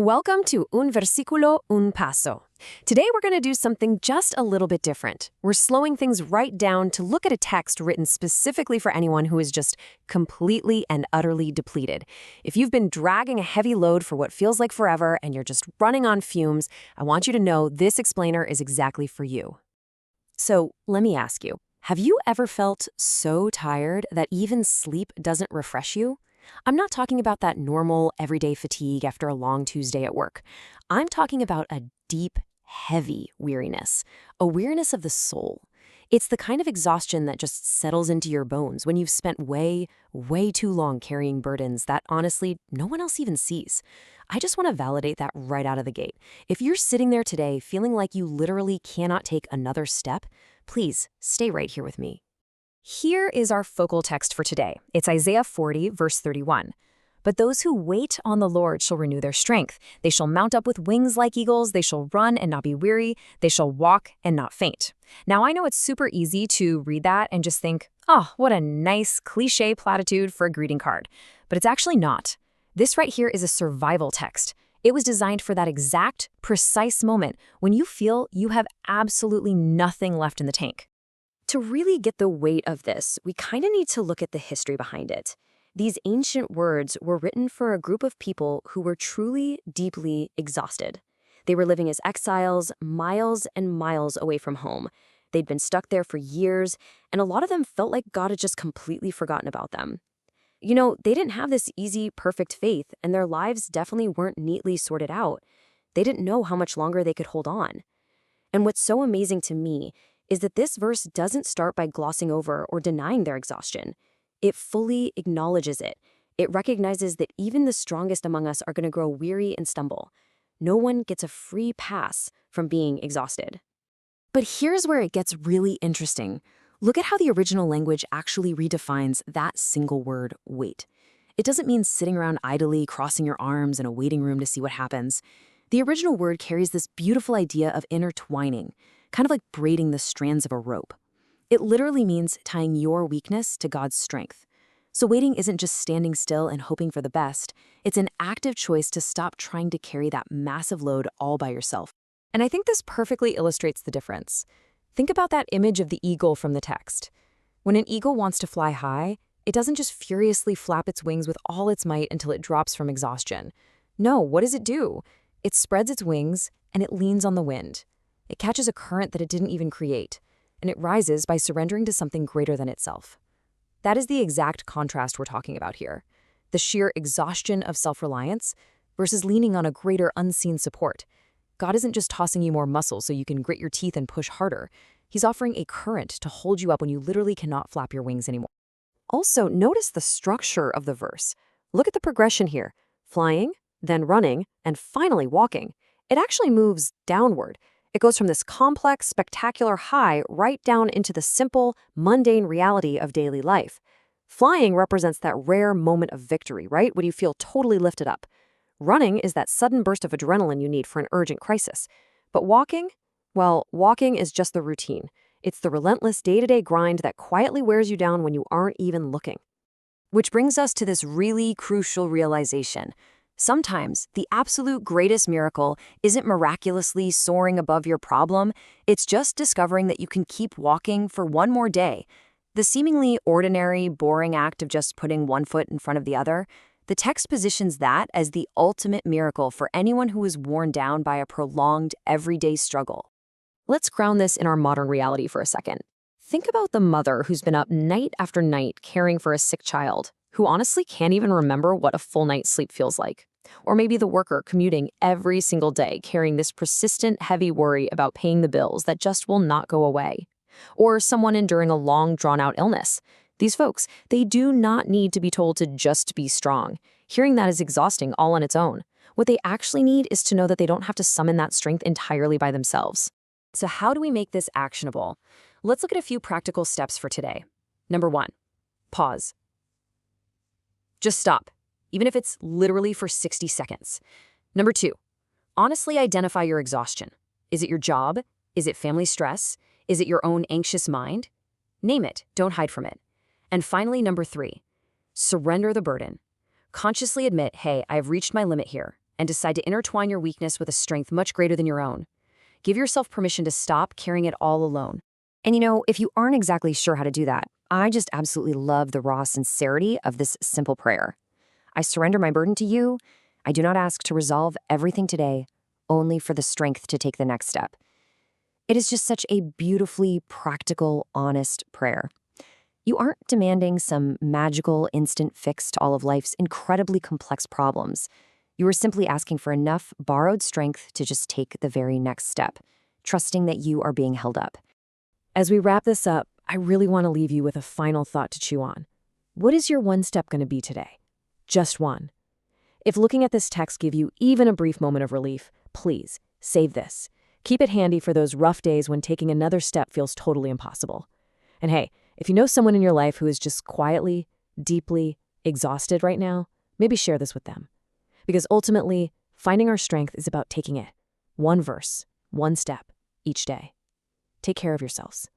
Welcome to Un Versículo, Un Paso. Today we're going to do something just a little bit different. We're slowing things right down to look at a text written specifically for anyone who is just completely and utterly depleted. If you've been dragging a heavy load for what feels like forever and you're just running on fumes, I want you to know this explainer is exactly for you. So let me ask you, have you ever felt so tired that even sleep doesn't refresh you? I'm not talking about that normal, everyday fatigue after a long Tuesday at work. I'm talking about a deep, heavy weariness, a weariness of the soul. It's the kind of exhaustion that just settles into your bones when you've spent way too long carrying burdens that, honestly, no one else even sees. I just want to validate that right out of the gate. If you're sitting there today feeling like you literally cannot take another step, please stay right here with me. Here is our focal text for today. It's Isaiah 40, verse 31. But those who wait on the Lord shall renew their strength. They shall mount up with wings like eagles. They shall run and not be weary. They shall walk and not faint. Now, I know it's super easy to read that and just think, oh, what a nice cliche platitude for a greeting card. But it's actually not. This right here is a survival text. It was designed for that exact, precise moment when you feel you have absolutely nothing left in the tank. To really get the weight of this, we kind of need to look at the history behind it. These ancient words were written for a group of people who were truly, deeply exhausted. They were living as exiles, miles and miles away from home. They'd been stuck there for years, and a lot of them felt like God had just completely forgotten about them. You know, they didn't have this easy, perfect faith, and their lives definitely weren't neatly sorted out. They didn't know how much longer they could hold on. And what's so amazing to me is that this verse doesn't start by glossing over or denying their exhaustion. It fully acknowledges it. It recognizes that even the strongest among us are going to grow weary and stumble. No one gets a free pass from being exhausted. But here's where it gets really interesting. Look at how the original language actually redefines that single word, wait. It doesn't mean sitting around idly, crossing your arms in a waiting room to see what happens. The original word carries this beautiful idea of intertwining, kind of like braiding the strands of a rope. It literally means tying your weakness to God's strength. So waiting isn't just standing still and hoping for the best. It's an active choice to stop trying to carry that massive load all by yourself. And I think this perfectly illustrates the difference. Think about that image of the eagle from the text. When an eagle wants to fly high, it doesn't just furiously flap its wings with all its might until it drops from exhaustion. No, what does it do? It spreads its wings and it leans on the wind. It catches a current that it didn't even create, and it rises by surrendering to something greater than itself. That is the exact contrast we're talking about here. The sheer exhaustion of self-reliance versus leaning on a greater unseen support. God isn't just tossing you more muscle so you can grit your teeth and push harder. He's offering a current to hold you up when you literally cannot flap your wings anymore. Also, notice the structure of the verse. Look at the progression here. Flying, then running, and finally walking. It actually moves downward. It goes from this complex, spectacular high right down into the simple, mundane reality of daily life. Flying represents that rare moment of victory, right? When you feel totally lifted up. Running is that sudden burst of adrenaline you need for an urgent crisis. But walking? Well, walking is just the routine. It's the relentless day-to-day grind that quietly wears you down when you aren't even looking. Which brings us to this really crucial realization. Sometimes, the absolute greatest miracle isn't miraculously soaring above your problem, it's just discovering that you can keep walking for one more day. The seemingly ordinary, boring act of just putting one foot in front of the other, the text positions that as the ultimate miracle for anyone who is worn down by a prolonged, everyday struggle. Let's ground this in our modern reality for a second. Think about the mother who's been up night after night caring for a sick child, who honestly can't even remember what a full night's sleep feels like. Or maybe the worker commuting every single day carrying this persistent, heavy worry about paying the bills that just will not go away. Or someone enduring a long, drawn-out illness. These folks, they do not need to be told to just be strong. Hearing that is exhausting all on its own. What they actually need is to know that they don't have to summon that strength entirely by themselves. So how do we make this actionable? Let's look at a few practical steps for today. Number 1, pause. Just stop, even if it's literally for 60 seconds. Number 2, honestly identify your exhaustion. Is it your job? Is it family stress? Is it your own anxious mind? Name it, don't hide from it. And finally, number 3, surrender the burden. Consciously admit, hey, I've reached my limit here, and decide to intertwine your weakness with a strength much greater than your own. Give yourself permission to stop carrying it all alone. And if you aren't exactly sure how to do that, I just absolutely love the raw sincerity of this simple prayer. I surrender my burden to you. I do not ask to resolve everything today, only for the strength to take the next step. It is just such a beautifully practical, honest prayer. You aren't demanding some magical instant fix to all of life's incredibly complex problems. You are simply asking for enough borrowed strength to just take the very next step, trusting that you are being held up. As we wrap this up, I really want to leave you with a final thought to chew on. What is your one step going to be today? Just one. If looking at this text gave you even a brief moment of relief, please save this. Keep it handy for those rough days when taking another step feels totally impossible. And hey, if you know someone in your life who is just quietly, deeply exhausted right now, maybe share this with them. Because ultimately, finding our strength is about taking it one verse, one step, each day. Take care of yourselves.